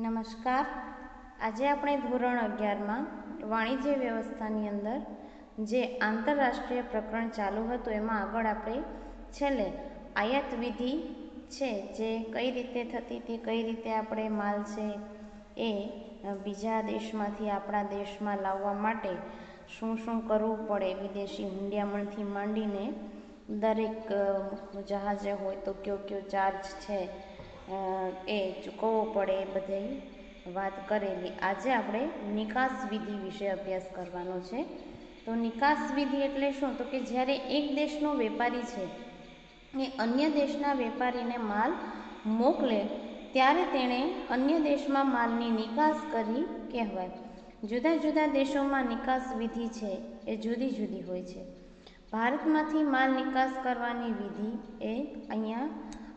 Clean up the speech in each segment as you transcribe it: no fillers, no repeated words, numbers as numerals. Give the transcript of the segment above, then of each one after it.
નમસ્કાર. આજે આપણે ધોરણ 11માં વાણિજ્ય વ્યવસ્થાની અંદર જે આંતરરાષ્ટ્રીય પ્રકરણ ચાલુ હતું એમાં આગળ આપણે છેલ્લે આયાત વિધિ છે જે કઈ રીતે થતી હતી, કઈ રીતે આપણે માલ છે એ બીજા દેશમાંથી આપણા દેશમાં લાવવા માટે શું શું કરવું પડે, વિદેશી હુંડિયામણથી માંડીને દરેક જહાજે હોય તો કયો ચાર્જ છે એ ચૂકવવો પડે એ બધી વાત કરેલી. આજે આપણે નિકાસ વિધિ વિશે અભ્યાસ કરવાનો છે. તો નિકાસ વિધિ એટલે શું? તો કે જ્યારે એક દેશનો વેપારી છે એ અન્ય દેશના વેપારીને માલ મોકલે ત્યારે તેણે અન્ય દેશમાં માલની નિકાસ કરી કહેવાય. જુદા જુદા દેશોમાં નિકાસ વિધિ છે એ જુદી જુદી હોય છે. ભારતમાંથી માલ નિકાસ કરવાની વિધિ એ અહીંયા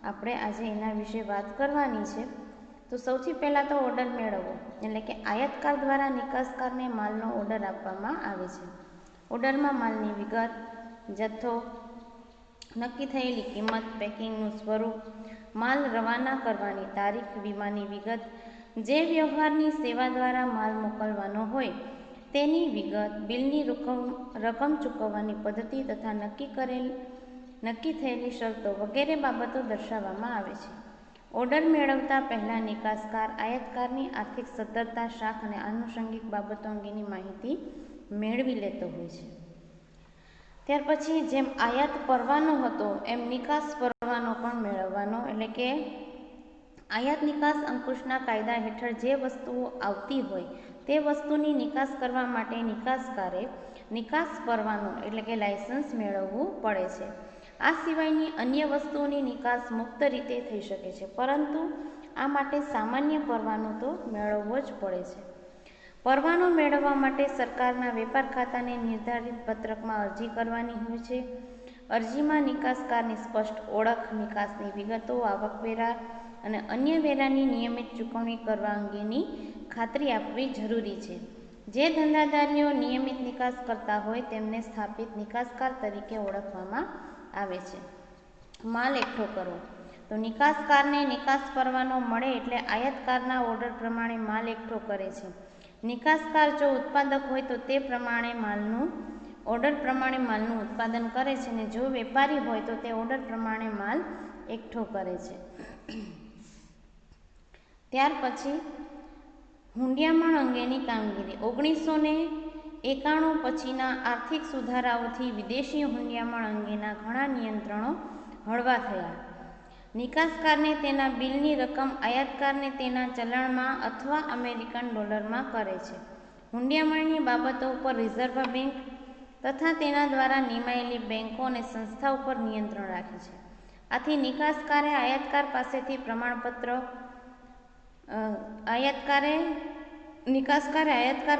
આપણે આજે એના વિશે વાત કરવાની છે. તો સૌથી પહેલાં તો ઓર્ડર મેળવવો, એટલે કે આયાતકાર દ્વારા નિકાસકારને માલનો ઓર્ડર આપવામાં આવે છે. ઓર્ડરમાં માલની વિગત, જથ્થો, નક્કી થયેલી કિંમત, પેકિંગનું સ્વરૂપ, માલ રવાના કરવાની તારીખ, વીમાની વિગત, જે વ્યવહારની સેવા દ્વારા માલ મોકલવાનો હોય તેની વિગત, બિલની રકમ ચૂકવવાની પદ્ધતિ તથા નક્કી થયેલી શરતો વગેરે બાબતો દર્શાવવામાં આવે છે. ઓર્ડર મેળવતા પહેલા નિકાસકાર આયાતકારની આર્થિક સદ્ધરતા, શાખ અને આનુષંગિક બાબતો અંગેની માહિતી મેળવી લેતો હોય છે. ત્યાર પછી જેમ આયાત પરવાનો હતો એમ નિકાસ પરવાનો પણ મેળવવાનો, એટલે કે આયાત નિકાસ અંકુશના કાયદા હેઠળ જે વસ્તુઓ આવતી હોય તે વસ્તુની નિકાસ કરવા માટે નિકાસકારે નિકાસ પરવાનો એટલે કે લાયસન્સ મેળવવું પડે છે. આ સિવાયની અન્ય વસ્તુઓની નિકાસ મુક્ત રીતે થઈ શકે છે, પરંતુ આ માટે સામાન્ય પરવાનો તો મેળવવો જ પડે છે. પરવાનો મેળવવા માટે સરકારના વેપાર ખાતાને નિર્ધારિત પત્રકમાં અરજી કરવાની હોય છે. અરજીમાં નિકાસકારની સ્પષ્ટ ઓળખ, નિકાસની વિગતો, આવકવેરા અને અન્ય વેરાની નિયમિત ચૂકવણી કરવા અંગેની ખાતરી આપવી જરૂરી છે. જે ધંધાદારીઓ નિયમિત નિકાસ કરતા હોય તેમને સ્થાપિત નિકાસકાર તરીકે ઓળખવામાં આવે છે. માલ એકઠો કરવો. તો નિકાસકારને નિકાસ પરવાનો મળે એટલે આયાતકારના ઓર્ડર પ્રમાણે માલ એકઠો કરે છે. નિકાસકાર જો ઉત્પાદક હોય તો તે પ્રમાણે ઓર્ડર પ્રમાણે માલનું ઉત્પાદન કરે છે, અને જો વેપારી હોય તો તે ઓર્ડર પ્રમાણે માલ એકઠો કરે છે. ત્યાર પછી હુંડિયામણ અંગેની કામગીરી. 1991 પછીના આર્થિક સુધારાઓથી વિદેશી હુંડિયામણ અંગેના ઘણા નિયંત્રણો હળવા થયા. નિકાસકારને તેના બિલની રકમ આયાતકારને તેના ચલણમાં અથવા અમેરિકન ડોલરમાં કરે છે. હુંડિયામણની બાબતો ઉપર રિઝર્વ બેંક તથા તેના દ્વારા નિમાયેલી બેંકો અને સંસ્થા ઉપર નિયંત્રણ રાખે છે. આથી નિકાસકારે આયાતકાર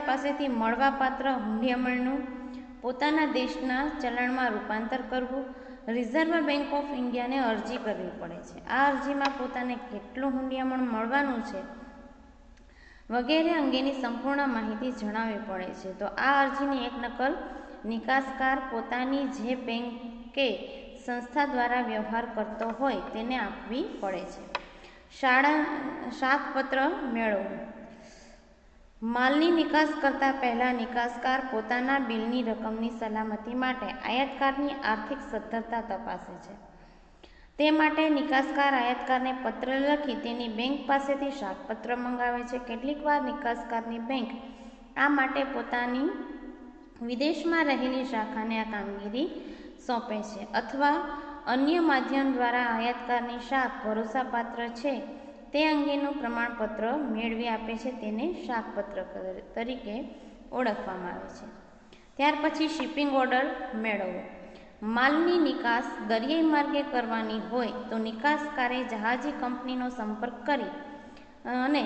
પાસેથી મળવાપાત્ર હુંડિયામણનું પોતાના દેશના ચલણમાં રૂપાંતર કરવું, રિઝર્વ બેંક ઓફ ઇન્ડિયાને અરજી કરવી પડે છે. આ અરજીમાં પોતાને કેટલું હુંડિયામણ મળવાનું છે વગેરે અંગેની સંપૂર્ણ માહિતી જણાવવી પડે છે. તો આ અરજીની એક નકલ નિકાસકાર પોતાની જે બેંક કે સંસ્થા દ્વારા વ્યવહાર કરતો હોય તેને આપવી પડે છે. શાખપત્ર મેળવવું. માલની નિકાસ કરતા પહેલા નિકાસકાર પોતાના બિલની રકમની સલામતી માટે આયાતકારની આર્થિક સદ્ધરતા તપાસે છે. તે માટે નિકાસકાર આયાતકારને પત્ર લખી તેની બેંક પાસેથી શાખપત્ર મંગાવે છે. કેટલીક વાર નિકાસકારની બેંક આ માટે પોતાની વિદેશમાં રહેલી શાખાને આ કામગીરી સોંપે છે, અથવા અન્ય માધ્યમ દ્વારા આયાતકારની શાખ ભરોસાપાત્ર છે તે અંગેનું પ્રમાણપત્ર મેળવી આપે છે. તેને શાખપત્ર તરીકે ઓળખવામાં આવે છે. ત્યાર પછી શિપિંગ ઓર્ડર મેળવવો. માલની નિકાસ દરિયાઈ માર્ગે કરવાની હોય તો નિકાસકારે જહાજી કંપનીનો સંપર્ક કરી અને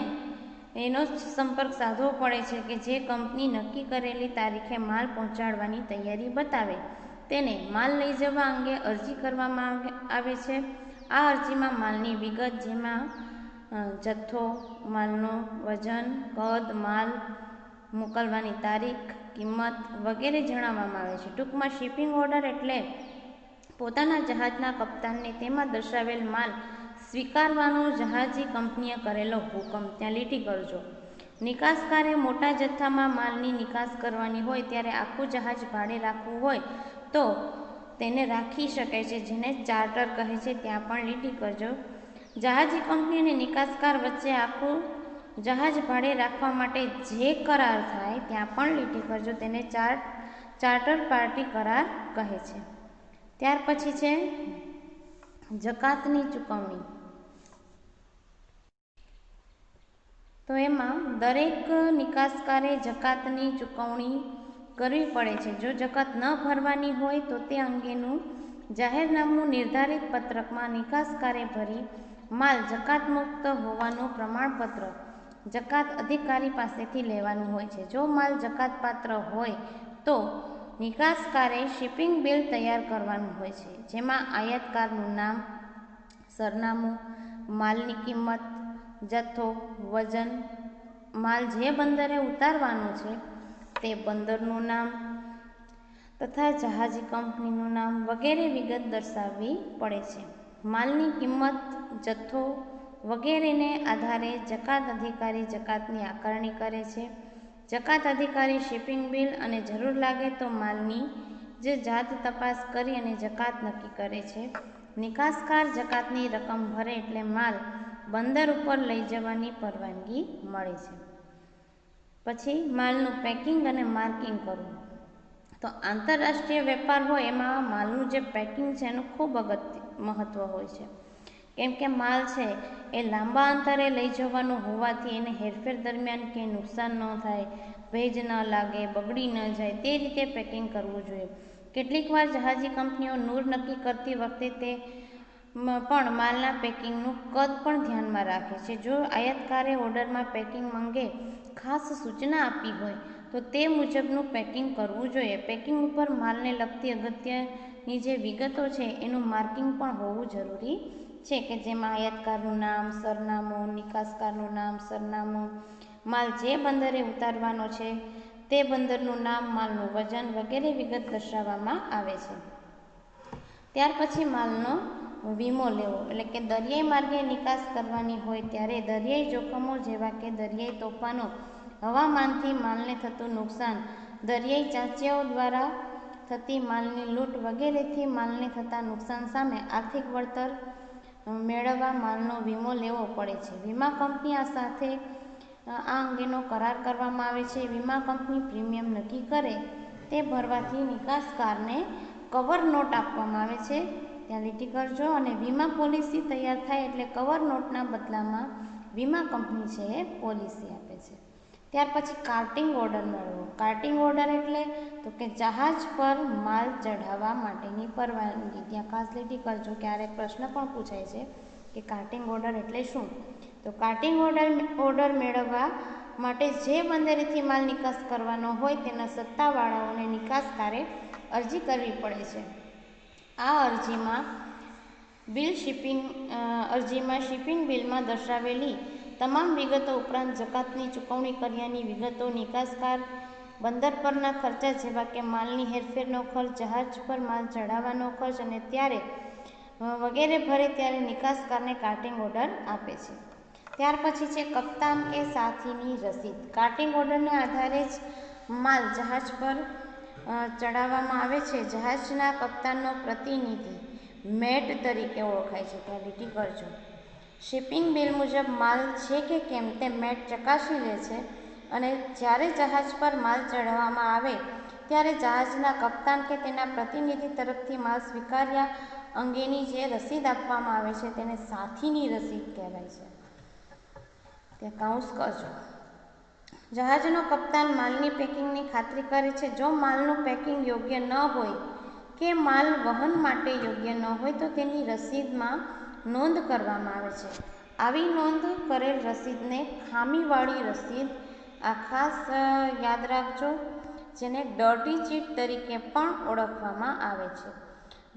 એનો સંપર્ક સાધવો પડે છે કે જે કંપની નક્કી કરેલી તારીખે માલ પહોંચાડવાની તૈયારી બતાવે તેને માલ લઈ જવા અંગે અરજી કરવામાં આવે છે. આ અરજીમાં માલની વિગત, જેમાં જથ્થો, માલનું વજન, કદ, માલ મોકલવાની તારીખ, કિંમત વગેરે જણાવવામાં આવે છે. ટૂંકમાં શિપિંગ ઓર્ડર એટલે પોતાના જહાજના કપ્તાનને તેમાં દર્શાવેલ માલ સ્વીકારવાનો જહાજી કંપનીએ કરેલો હુકમ, ત્યાં લીટી કરજો. નિકાસકારે મોટા જથ્થામાં માલની નિકાસ કરવાની હોય ત્યારે આખું જહાજ ભાડે રાખવું હોય તો તેને રાખી શકાય છે, જેને ચાર્ટર કહે છે, ત્યાં પણ લીટી કરજો. જહાજી કંપની અને નિકાસકાર વચ્ચે આખું જહાજ ભાડે રાખવા માટે જે કરાર થાય ત્યાં પણ લીટી કરજો, તેને ચાર્ટર પાર્ટી કરાર કહે છે. ત્યાર પછી છે જકાતની ચૂકવણી. તો એમાં દરેક નિકાસકારે જકાતની ચૂકવણી કરવી પડે છે. જો જકાત ન ભરવાની હોય તો તે અંગેનું જાહેરનામું નિર્ધારિત પત્રકમાં નિકાસકારે ભરી માલ જકાત મુક્ત હોવાનું પ્રમાણપત્ર જકાત અધિકારી પાસેથી લેવાનું હોય છે. જો માલ જકાતપાત્ર હોય તો નિકાસકારે શિપિંગ બિલ તૈયાર કરવાનું હોય છે, જેમાં આયાતકારનું નામ, સરનામું, માલની કિંમત, જથ્થો, વજન, માલ જે બંદરે ઉતારવાનો છે તે બંદરનું નામ તથા જહાજી કંપનીનું નામ વગેરે વિગત દર્શાવવી પડે છે. માલની કિંમત, જથ્થો વગેરેને આધારે જકાત અધિકારી જકાતની આકારણી કરે છે. જકાત અધિકારી શિપિંગ બિલ અને જરૂર લાગે તો માલની જે જાત તપાસ કરી અને જકાત નક્કી કરે છે. નિકાસકાર જકાતની રકમ ભરે એટલે માલ બંદર ઉપર લઈ જવાની પરવાનગી મળે છે. પછી માલનું પેકિંગ અને માર્કિંગ કરવું. તો આંતરરાષ્ટ્રીય વેપાર હોય એમાં માલનું જે પેકિંગ છે એનું ખૂબ મહત્ત્વ હોય છે, કેમ કે માલ છે એ લાંબા અંતરે લઈ જવાનો હોવાથી એને હેરફેર દરમિયાન કંઈ નુકસાન ન થાય, ભેજ ન લાગે, બગડી ન જાય, તે રીતે પેકિંગ કરવું જોઈએ. કેટલીક વાર જહાજી કંપનીઓ નૂર નક્કી કરતી વખતે તે પણ માલના પેકિંગનું કદ પણ ધ્યાનમાં રાખે છે. જો આયાતકારે ઓર્ડરમાં પેકિંગ અંગે ખાસ સૂચના આપી હોય તો તે મુજબનું પેકિંગ કરવું જોઈએ. પેકિંગ ઉપર માલને લગતી અગત્યની જે વિગતો છે એનું માર્કિંગ પણ હોવું જરૂરી છે, કે જેમાં આયાતકારનું નામ, સરનામું, નિકાસકારનું નામ, સરનામું, માલ જે બંદરે ઉતારવાનો છે તે બંદરનું નામ, માલનું વજન વગેરે વિગત દર્શાવવામાં આવે છે. ત્યાર પછી માલનો વીમો લેવો, એટલે કે દરિયાઈ માર્ગે નિકાસ કરવાની હોય ત્યારે દરિયાઈ જોખમો જેવા કે દરિયાઈ તોફાનો, હવામાનથી માલને થતું નુકસાન, દરિયાઈ ચાંચિયાઓ દ્વારા થતી માલની લૂંટ વગેરેથી માલને થતા નુકસાન સામે આર્થિક વળતર મેળવવા માલનો વીમો લેવો પડે છે. વીમા કંપની સાથે આ અંગેનો કરાર કરવામાં આવે છે. વીમા કંપની પ્રીમિયમ નક્કી કરે તે ભરવાથી નિકાસકારને કવર નોટ આપવામાં આવે છે, ત્યાં લીટી કરજો. અને વીમા પોલિસી તૈયાર થાય એટલે કવર નોટના બદલામાં વીમા કંપની છે એ પોલિસી આપે છે. ત્યાર પછી કાર્ટિંગ ઓર્ડર મેળવો. કાર્ટિંગ ઓર્ડર એટલે તો કે જહાજ પર માલ ચઢાવવા માટેની પરવાનગી, ત્યાં ખાસ લીટી કરજો, ક્યારેક પ્રશ્ન પણ પૂછાય છે કે કાર્ટિંગ ઓર્ડર એટલે શું. તો કાર્ટિંગ ઓર્ડર મેળવવા માટે જે બંદરેથી માલ નિકાસ કરવાનો હોય તેના સત્તાવાળાઓને નિકાસકારે અરજી કરવી પડે છે. આ અરજીમાં શિપિંગ બિલમાં દર્શાવેલી તમામ વિગતો ઉપરાંત જકાતની ચૂકવણી કર્યાની વિગતો, નિકાસકાર બંદર પરના ખર્ચા જેવા કે માલની હેરફેરનો ખર્ચ, જહાજ પર માલ ચઢાવવાનો ખર્ચ અને ત્યારે વગેરે ભરે ત્યારે નિકાસકારને કાર્ટિંગ ઓર્ડર આપે છે. ત્યાર પછી છે કપ્તાન કે સાથીની રસીદ. કાર્ટિંગ ઓર્ડરને આધારે જ માલ જહાજ પર ચડાવવામાં આવે છે. જહાજના કપ્તાનનો પ્રતિનિધિ મેટ તરીકે ઓળખાય છે, ત્યાં લીટી કરજો. શિપિંગ બિલ મુજબ માલ છે કે કેમ તે મેટ ચકાસી લે છે અને જ્યારે જહાજ પર માલ ચડાવવામાં આવે ત્યારે જહાજના કપ્તાન કે તેના પ્રતિનિધિ તરફથી માલ સ્વીકાર્યા અંગેની જે રસીદ આપવામાં આવે છે તેને સાથીની રસીદ કહેવાય છે, ત્યાં કાઉન્સ કરજો. જહાજનો કપ્તાન માલની પેકિંગની ખાતરી કરે છે. જો માલનું પેકિંગ યોગ્ય ન હોય કે માલ વહન માટે યોગ્ય ન હોય તો તેની રસીદમાં નોંધ કરવામાં આવે છે. આવી નોંધ કરેલ રસીદને ખામીવાળી રસીદ, આ ખાસ યાદ રાખજો, જેને ડર્ટી ચીટ તરીકે પણ ઓળખવામાં આવે છે.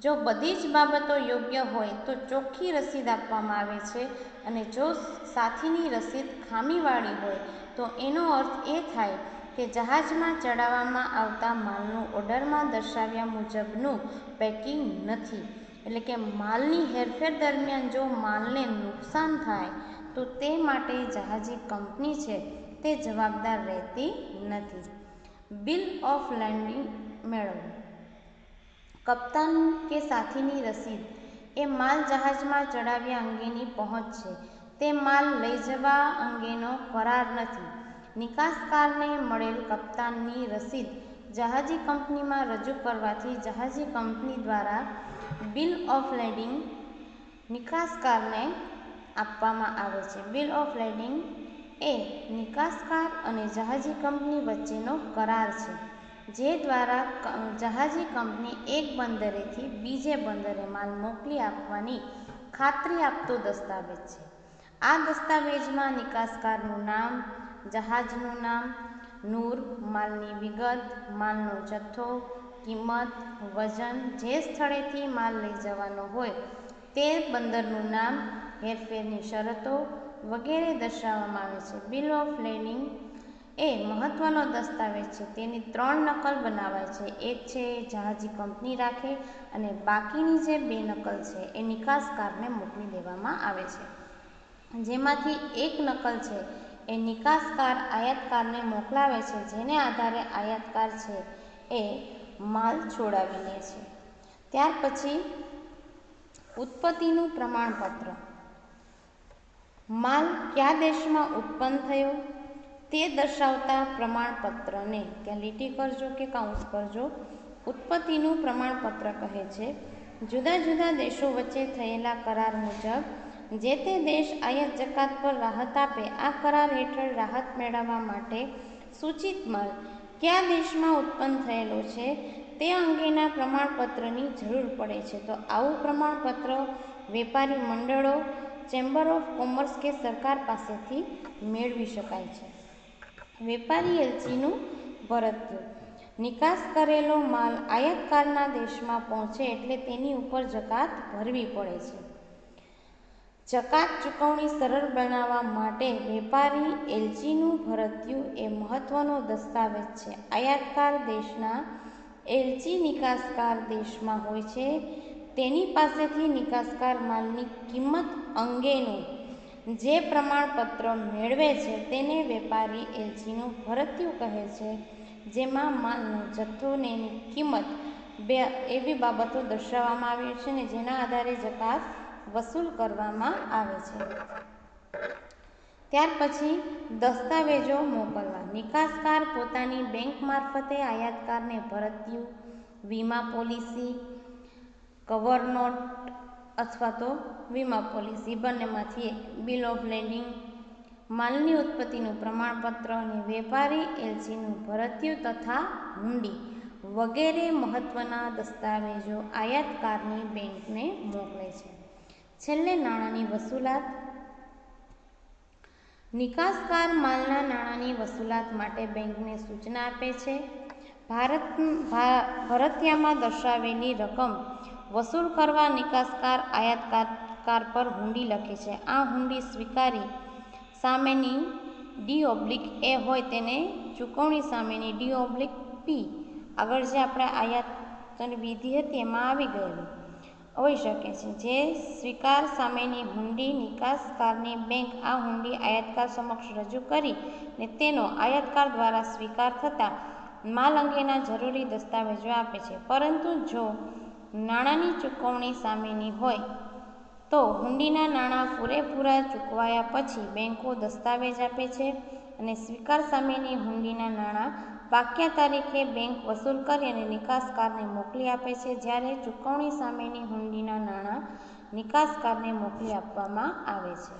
જો બધી જ બાબતો યોગ્ય હોય તો ચોખ્ખી રસીદ આપવામાં આવે છે અને જો સાથીની રસીદ ખામીવાળી હોય તો એનો અર્થ એ થાય કે જહાજમાં ચડાવવામાં આવતા માલનું ઓર્ડરમાં દર્શાવ્યા મુજબનું પેકિંગ નથી એટલે કે માલની હેરફેર દરમિયાન જો માલને નુકસાન થાય તો તે માટે જહાજી કંપની છે તે જવાબદાર રહેતી નથી. બિલ ઓફ લેન્ડિંગ મેળવવું. કપ્તાન કે સાથીની રસીદ એ માલ જહાજમાં ચડાવ્યા અંગેની પહોંચ છે. તે માલ લઈ જવા અંગેનો કરાર નથી. નિકાસકારને મળેલ કપ્તાનની રસીદ જહાજી કંપનીમાં રજૂ કરવાથી જહાજી કંપની દ્વારા બિલ ઓફ લેન્ડિંગ નિકાસકારને આપવામાં આવે છે. બિલ ઓફ લેન્ડિંગ એ નિકાસકાર અને જહાજી કંપની વચ્ચેનો કરાર છે, જે દ્વારા જહાજી કંપની એક બંદરેથી બીજે બંદરે માલ મોકલી આપવાની ખાતરી આપતો દસ્તાવેજ છે. આ દસ્તાવેજમાં નિકાસકારનું નામ, જહાજનું નામ, નૂર, માલની વિગત, માલનો જથ્થો, કિંમત, વજન, જે સ્થળેથી માલ લઈ જવાનો હોય તે બંદરનું નામ, હેરફેરની શરતો વગેરે દર્શાવવામાં આવે છે. બિલ ઓફ લેન્ડિંગ એ મહત્વનો દસ્તાવેજ છે. તેની 3 નકલ બનાવાય છે. એક છે એ જહાજી કંપની રાખે અને બાકીની જે 2 નકલ છે એ નિકાસકારને મોકલી દેવામાં આવે છે. જેમાંથી એક નકલ છે એ નિકાસકાર આયાતકારને મોકલાવે છે, જેને આધારે આયાતકાર છે એ માલ છોડાવી લે છે. ત્યાર પછી ઉત્પત્તિનું પ્રમાણપત્ર. માલ કયા દેશમાં ઉત્પન્ન થયો તે દર્શાવતા પ્રમાણપત્રને, ત્યાં લીટી કરજો કે કાઉન્સ કરજો, ઉત્પત્તિનું પ્રમાણપત્ર કહે છે. જુદા જુદા દેશો વચ્ચે થયેલા કરાર મુજબ જે તે દેશ આયાત જકાત પર રાહત આપે, આ કરાર હેઠળ રાહત મેળવવા માટે સૂચિત માલ કયા દેશમાં ઉત્પન્ન થયેલો છે તે અંગેના પ્રમાણપત્રની જરૂર પડે છે. તો આવું પ્રમાણપત્ર વેપારી મંડળો, ચેમ્બર ઓફ કોમર્સ કે સરકાર પાસેથી મેળવી શકાય છે. વેપારી એલચીનું ભરતીયું. નિકાસ કરેલો માલ આયાતકારના દેશમાં પહોંચે એટલે તેની ઉપર જકાત ભરવી પડે છે. જકાત ચૂકવણી સરળ બનાવવા માટે વેપારી એલચીનું ભરતીયું એ મહત્વનો દસ્તાવેજ છે. આયાતકાર દેશના એલચી નિકાસકાર દેશમાં હોય છે. તેની પાસેથી નિકાસકાર માલની કિંમત અંગેનું જે પ્રમાણપત્ર મેળવે છે તેને વેપારી એલચીનું ભરતીયું કહે છે, જેમાં માલનો જથ્થો ને એની કિંમત એવી બાબતો દર્શાવવામાં આવી છે ને જેના આધારે જકાત વસૂલ કરવામાં આવે છે. ત્યાર પછી દસ્તાવેજો મોકલવા. નિકાસકાર પોતાની બેંક મારફતે આયાતકારને ભરતીયું, વીમા પોલિસી, કવર નોટ અથવા તો વીમા પોલિસી બંનેમાંથી એક, બિલ ઓફ લેન્ડિંગ, માલની ઉત્પત્તિનું પ્રમાણપત્ર અને વેપારી એલચીનું ભરતીયું તથા હુંડી વગેરે મહત્વના દસ્તાવેજો આયાતકારની બેંકને મોકલે છે. છેલ્લે નાણાંની વસૂલાત. નિકાસકાર માલના નાણાંની વસૂલાત માટે બેંકને સૂચના આપે છે. ભરતીયામાં દર્શાવેલી રકમ વસૂલ કરવા નિકાસકાર આયાતકાર પર હુંડી લખે છે. આ હુંડી સ્વીકારી સામેની D/A હોય તેને ચૂકવણી સામેની D/P આગળ જે આપણે આયાતની વિધિ હતી એમાં આવી ગયેલું હોઈ શકે છે. જે સ્વીકાર સામેની હુંડી નિકાસકારની બેંક આ હુંડી આયાતકાર સમક્ષ રજૂ કરી ને તેનો આયાતકાર દ્વારા સ્વીકાર થતાં માલ અંગેના જરૂરી દસ્તાવેજો આપે છે. પરંતુ જો નાણાંની ચૂકવણી સામેની હોય તો હુંડીના નાણાં પૂરેપૂરા ચૂકવાયા પછી બેંકો દસ્તાવેજ આપે છે અને સ્વીકાર સામેની હુંડીના નાણાં પાક્યા તારીખે બેંક વસૂલ કરી અને નિકાસકારને મોકલી આપે છે. જ્યારે ચૂકવણી સામેની હુંડીના નાણાં નિકાસકારને મોકલી આપવામાં આવે છે.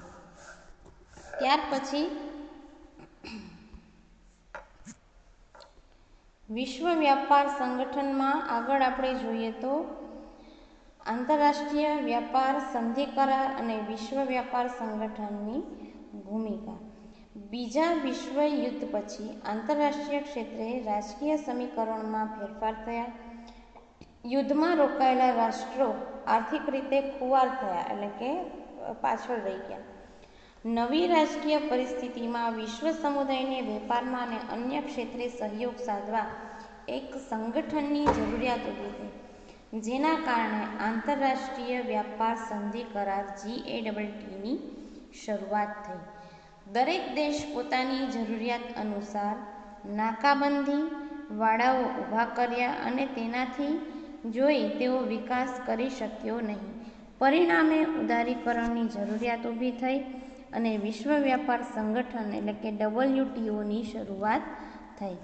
ત્યાર પછી વિશ્વ વ્યાપાર સંગઠનમાં આગળ આપણે જોઈએ તો આંતરરાષ્ટ્રીય વ્યાપાર સંધિ કરાર અને વિશ્વ વ્યાપાર સંગઠનની ભૂમિકા. બીજા વિશ્વ યુદ્ધ પછી આંતરરાષ્ટ્રીય ક્ષેત્રે રાજકીય સમીકરણમાં ફેરફાર થયા. યુદ્ધમાં રોકાયેલા રાષ્ટ્રો આર્થિક રીતે ખુવાર થયા, એટલે કે પાછળ રહી ગયા. નવી રાજકીય પરિસ્થિતિમાં વિશ્વ સમુદાયને વેપારમાં અને અન્ય ક્ષેત્રે સહયોગ સાધવા એક સંગઠનની જરૂરિયાત ઊભી થઈ. જેના કારણે આંતરરાષ્ટ્રીય વ્યાપાર સંધિ કરાર GATTની શરૂઆત થઈ. દરેક દેશ પોતાની જરૂરિયાત અનુસાર નાકાબંધી વાડાઓ ઊભા કર્યા અને તેનાથી જોઈ તેવો વિકાસ કરી શક્યો નહીં. પરિણામે ઉદારીકરણની જરૂરિયાત ઊભી થઈ અને વિશ્વ વ્યાપાર સંગઠન એટલે કે WTOની શરૂઆત થઈ.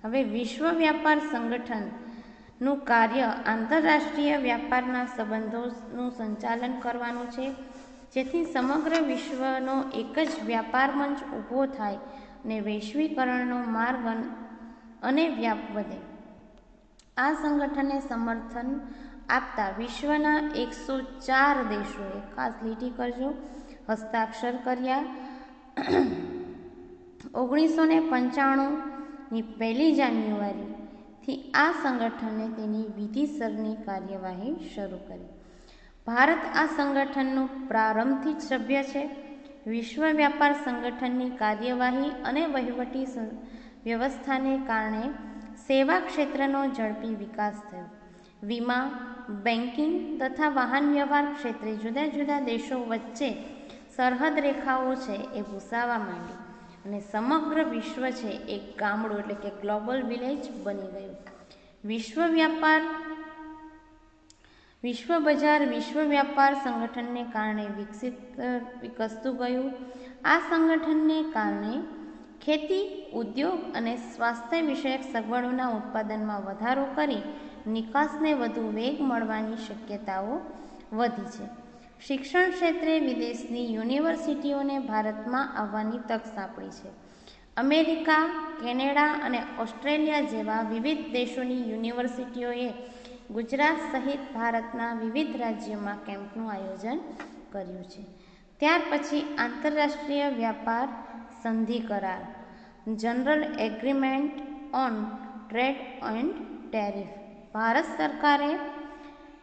હવે વિશ્વ વ્યાપાર સંગઠનનું કાર્ય આંતરરાષ્ટ્રીય વ્યાપારના સંબંધોનું સંચાલન કરવાનું છે, જેથી સમગ્ર વિશ્વનો એક જ વ્યાપાર મંચ ઊભો થાય અને વૈશ્વિકરણનો માર્ગ અને વ્યાપ વધે. આ સંગઠનને સમર્થન આપતા વિશ્વના 104 દેશોએ, ખાસ લીટી કરજો, હસ્તાક્ષર કર્યા. 1995ની 1 જાન્યુઆરીથી આ સંગઠને તેની વિધિસરની કાર્યવાહી શરૂ કરી. ભારત આ સંગઠનનું પ્રારંભથી જ સભ્ય છે. વિશ્વ વ્યાપાર સંગઠનની કાર્યવાહી અને વહીવટી વ્યવસ્થાને કારણે સેવા ક્ષેત્રનો ઝડપી વિકાસ થયો. વીમા, બેન્કિંગ તથા વાહન વ્યવહાર ક્ષેત્રે જુદા જુદા દેશો વચ્ચે સરહદ રેખાઓ છે એ ભૂસાવા માંડી અને સમગ્ર વિશ્વ છે એક ગામડું એટલે કે ગ્લોબલ વિલેજ બની ગયું. વિશ્વ બજાર વિશ્વ વ્યાપાર સંગઠનને કારણે વિકસતું ગયું. આ સંગઠનને કારણે ખેતી, ઉદ્યોગ અને સ્વાસ્થ્ય વિષયક સગવડોના ઉત્પાદનમાં વધારો કરી નિકાસને વધુ વેગ મળવાની શક્યતાઓ વધી છે. શિક્ષણ ક્ષેત્રે વિદેશની યુનિવર્સિટીઓને ભારતમાં આવવાની તક સાંપડી છે. અમેરિકા, કેનેડા અને ઓસ્ટ્રેલિયા જેવા વિવિધ દેશોની યુનિવર્સિટીઓએ ગુજરાત સહિત ભારતના વિવિધ રાજ્યોમાં કેમ્પનું આયોજન કર્યું છે. ત્યાર પછી આંતરરાષ્ટ્રીય વ્યાપાર સંધિ કરાર, general agreement on trade and tariff. Bharat સરકારે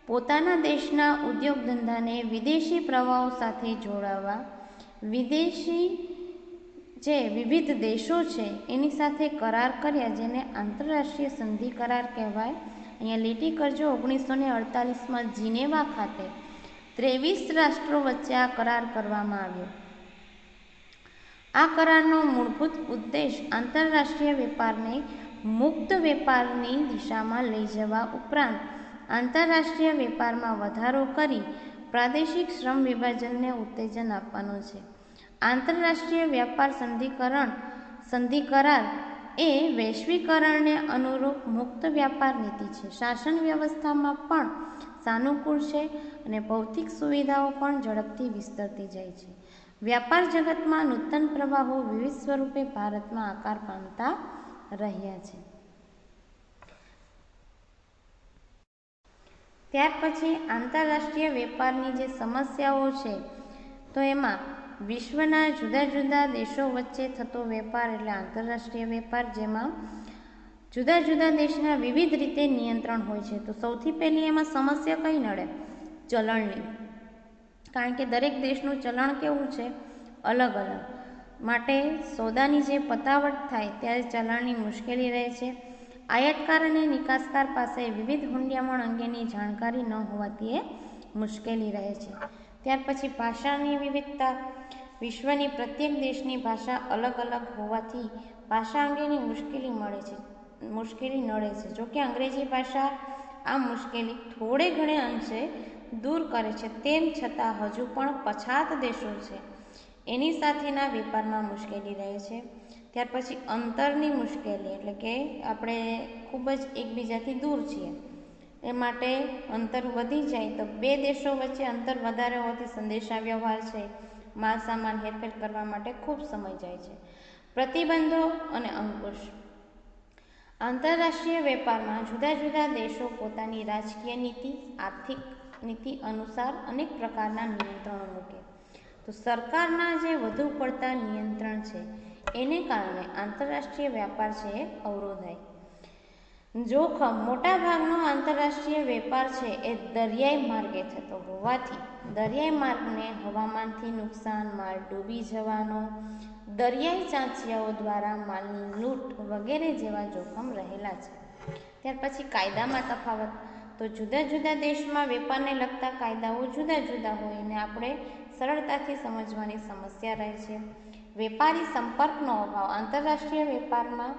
પોતાના દેશના ઉદ્યોગ ધંધાને વિદેશી પ્રવાહો સાથે જોડાવા વિવિધ દેશો છે એની સાથે કરાર કર્યા, જેને આંતરરાષ્ટ્રીય સંધિ કરાર કહેવાય. અહીંયા લીટી કરજો. 1948માં જીનેવા ખાતે 23 રાષ્ટ્રો વચ્ચે આ કરાર કરવામાં આવ્યો. આ કરારનો મૂળભૂત ઉદ્દેશ આંતરરાષ્ટ્રીય વેપારને મુક્ત વેપારની દિશામાં લઈ જવા ઉપરાંત આંતરરાષ્ટ્રીય વેપારમાં વધારો કરી પ્રાદેશિક શ્રમ વિભાજનને ઉત્તેજન આપવાનો છે. આંતરરાષ્ટ્રીય વ્યાપાર સંધિ કરાર એ વૈશ્વિકરણને અનુરૂપ મુક્ત વ્યાપાર નીતિ છે. શાસન વ્યવસ્થામાં પણ સાનુકૂળ છે અને ભૌતિક સુવિધાઓ પણ ઝડપથી વિસ્તરતી જાય છે. વ્યાપાર જગતમાં નૂતન પ્રવાહો વિવિધ સ્વરૂપે ભારતમાં આકાર પામતા રહ્યા છે. ત્યાર પછી આંતરરાષ્ટ્રીય વેપારની જે સમસ્યાઓ છે તો એમાં વિશ્વના જુદા જુદા દેશો વચ્ચે થતો વેપાર એટલે આંતરરાષ્ટ્રીય વેપાર, જેમાં જુદા જુદા દેશના વિવિધ રીતે નિયંત્રણ હોય છે. તો સૌથી પહેલી એમાં સમસ્યા કઈ નડે? ચલણની. કારણ કે દરેક દેશનું ચલણ કેવું છે? અલગ અલગ. માટે સોદાની જે પતાવટ થાય ત્યારે ચલણની મુશ્કેલી રહે છે. આયાતકાર અને નિકાસકાર પાસે વિવિધ હુંડિયામણ અંગેની જાણકારી ન હોવાથી એ મુશ્કેલી રહે છે. ત્યાર પછી ભાષાની વિવિધતા. વિશ્વની પ્રત્યેક દેશની ભાષા અલગ અલગ હોવાથી ભાષા અંગેની મુશ્કેલી નડે છે. જોકે અંગ્રેજી ભાષા આ મુશ્કેલી થોડે ઘણે અંશે દૂર કરે છે, તેમ છતાં હજુ પણ પછાત દેશો છે એની સાથેના વેપારમાં મુશ્કેલી રહે છે. ત્યાર પછી અંતરની મુશ્કેલી, એટલે કે આપણે ખૂબ જ એકબીજાથી દૂર છીએ એ માટે અંતર વધી જાય તો બે દેશો વચ્ચે અંતર વધારે હોવાથી સંદેશા વ્યવહાર છે, માલ સામાન હેરફેર કરવા માટે ખૂબ સમય જાય છે. પ્રતિબંધો અને અંકુશ. આંતરરાષ્ટ્રીય વેપારમાં જુદા જુદા દેશો પોતાની રાજકીય નીતિ, આર્થિક નીતિ અનુસાર અનેક પ્રકારના નિયંત્રણો મૂકે. તો સરકારના જે વધુ પડતા નિયંત્રણ છે એને કારણે આંતરરાષ્ટ્રીય વ્યાપાર છે એ અવરોધાય. જોખમ. મોટાભાગનો આંતરરાષ્ટ્રીય વેપાર છે એ દરિયાઈ માર્ગે થતો હોવાથી દરિયાઈ માર્ગને હવામાનથી નુકસાન, માલ ડૂબી જવાનો, દરિયાઈ ચાંચિયાઓ દ્વારા માલની લૂંટ વગેરે જેવા જોખમ રહેલા છે. ત્યાર પછી કાયદામાં તફાવત. તો જુદા જુદા દેશમાં વેપારને લગતા કાયદાઓ જુદા જુદા હોય અને આપણે સરળતાથી સમજવાની સમસ્યા રહે છે. વેપારી સંપર્કનો અભાવ. આંતરરાષ્ટ્રીય વેપારમાં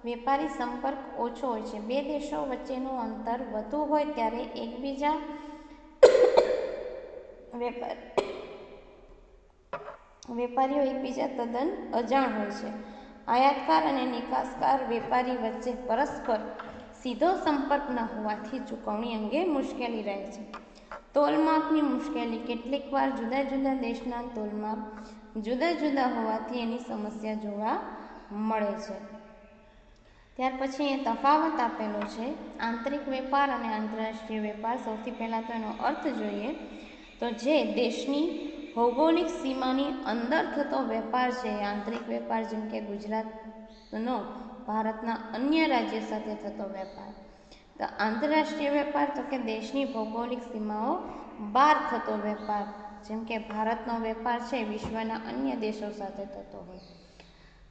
વેપારી સંપર્ક ઓછો હોય છે. બે દેશો વચ્ચેનું અંતર વધુ હોય ત્યારે વેપારીઓ એકબીજા તદ્દન અજાણ હોય છે. આયાતકાર અને નિકાસકાર વેપારી વચ્ચે પરસ્પર સીધો સંપર્ક ન હોવાથી ચૂકવણી અંગે મુશ્કેલી રહે છે. તોલમાપની મુશ્કેલી. કેટલીક વાર જુદા જુદા દેશના તોલમાપ જુદા જુદા હોવાથી એની સમસ્યા જોવા મળે છે. ત્યાર પછી એ તફાવત આપેલો છે આંતરિક વેપાર અને આંતરરાષ્ટ્રીય વેપાર. સૌથી પહેલાં તો એનો અર્થ જોઈએ તો જે દેશની ભૌગોલિક સીમાની અંદર થતો વેપાર છે એ આંતરિક વેપાર, જેમ કે ગુજરાતનો ભારતના અન્ય રાજ્ય સાથે થતો વેપાર. તો આંતરરાષ્ટ્રીય વેપાર તો કે દેશની ભૌગોલિક સીમાઓ બહાર થતો વેપાર, જેમ કે ભારતનો વેપાર છે વિશ્વના અન્ય દેશો સાથે થતો હોય.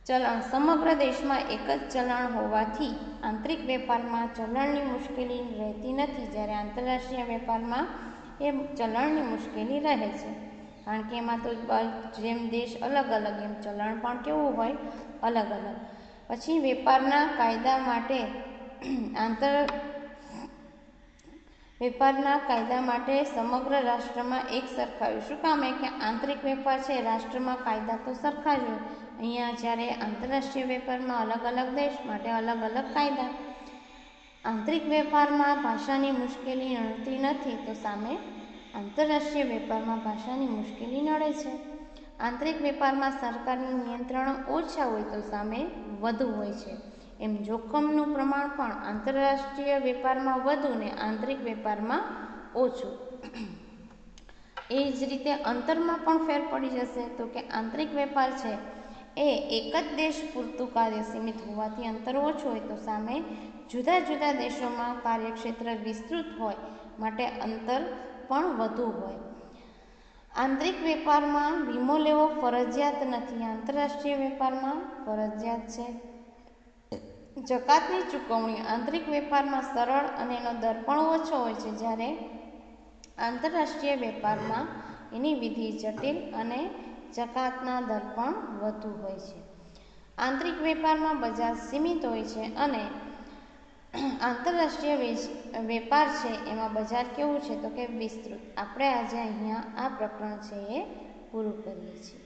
ચલણ. સમગ્ર દેશમાં એક જ ચલણ હોવાથી આંતરિક વેપારમાં ચલણની મુશ્કેલી રહેતી નથી, જ્યારે આંતરરાષ્ટ્રીય વેપારમાં એ ચલણની મુશ્કેલી રહે છે. કારણ કે એમાં તો જેમ દેશ અલગ અલગ એમ ચલણ પણ કેવું હોય, અલગ અલગ. પછી વેપારના કાયદા માટે સમગ્ર રાષ્ટ્રમાં એક સરખા હોય. શું કામ? કે આંતરિક વેપાર છે રાષ્ટ્રમાં કાયદા તો સરખા જ હોય. અહીંયા જ્યારે આંતરરાષ્ટ્રીય વેપારમાં અલગ અલગ દેશ માટે અલગ અલગ કાયદા. આંતરિક વેપારમાં ભાષાની મુશ્કેલી નડતી નથી, તો સામે આંતરરાષ્ટ્રીય વેપારમાં ભાષાની મુશ્કેલી નડે છે. આંતરિક વેપારમાં સરકારની નિયંત્રણો ઓછા હોય તો સામે વધુ હોય છે. એમ જોખમનું પ્રમાણ પણ આંતરરાષ્ટ્રીય વેપારમાં વધુ ને આંતરિક વેપારમાં ઓછું. એ જ રીતે અંતરમાં પણ ફેર પડી જશે. તો કે આંતરિક વેપાર છે એ એક જ દેશ પૂરતું કાર્ય સીમિત હોવાથી અંતર ઓછું હોય, તો સામે જુદા જુદા દેશોમાં કાર્યક્ષેત્ર વિસ્તૃત હોય માટે અંતર પણ વધુ હોય. આંતરિક વેપારમાં વીમો લેવો ફરજિયાત નથી, આંતરરાષ્ટ્રીય વેપારમાં ફરજિયાત છે. જકાતની ચૂકવણી. આંતરિક વેપારમાં સરળ અને એનો દર પણ ઓછો હોય છે, જ્યારે આંતરરાષ્ટ્રીય વેપારમાં એની વિધિ જટિલ અને જકાતના દર પણ વધુ હોય છે. આંતરિક વેપારમાં બજાર સીમિત હોય છે અને આંતરરાષ્ટ્રીય વેપાર છે એમાં બજાર કેવું છે તો કે વિસ્તૃત. આપણે આજે અહીંયા આ પ્રકરણ છે એ પૂરું કરીએ છીએ.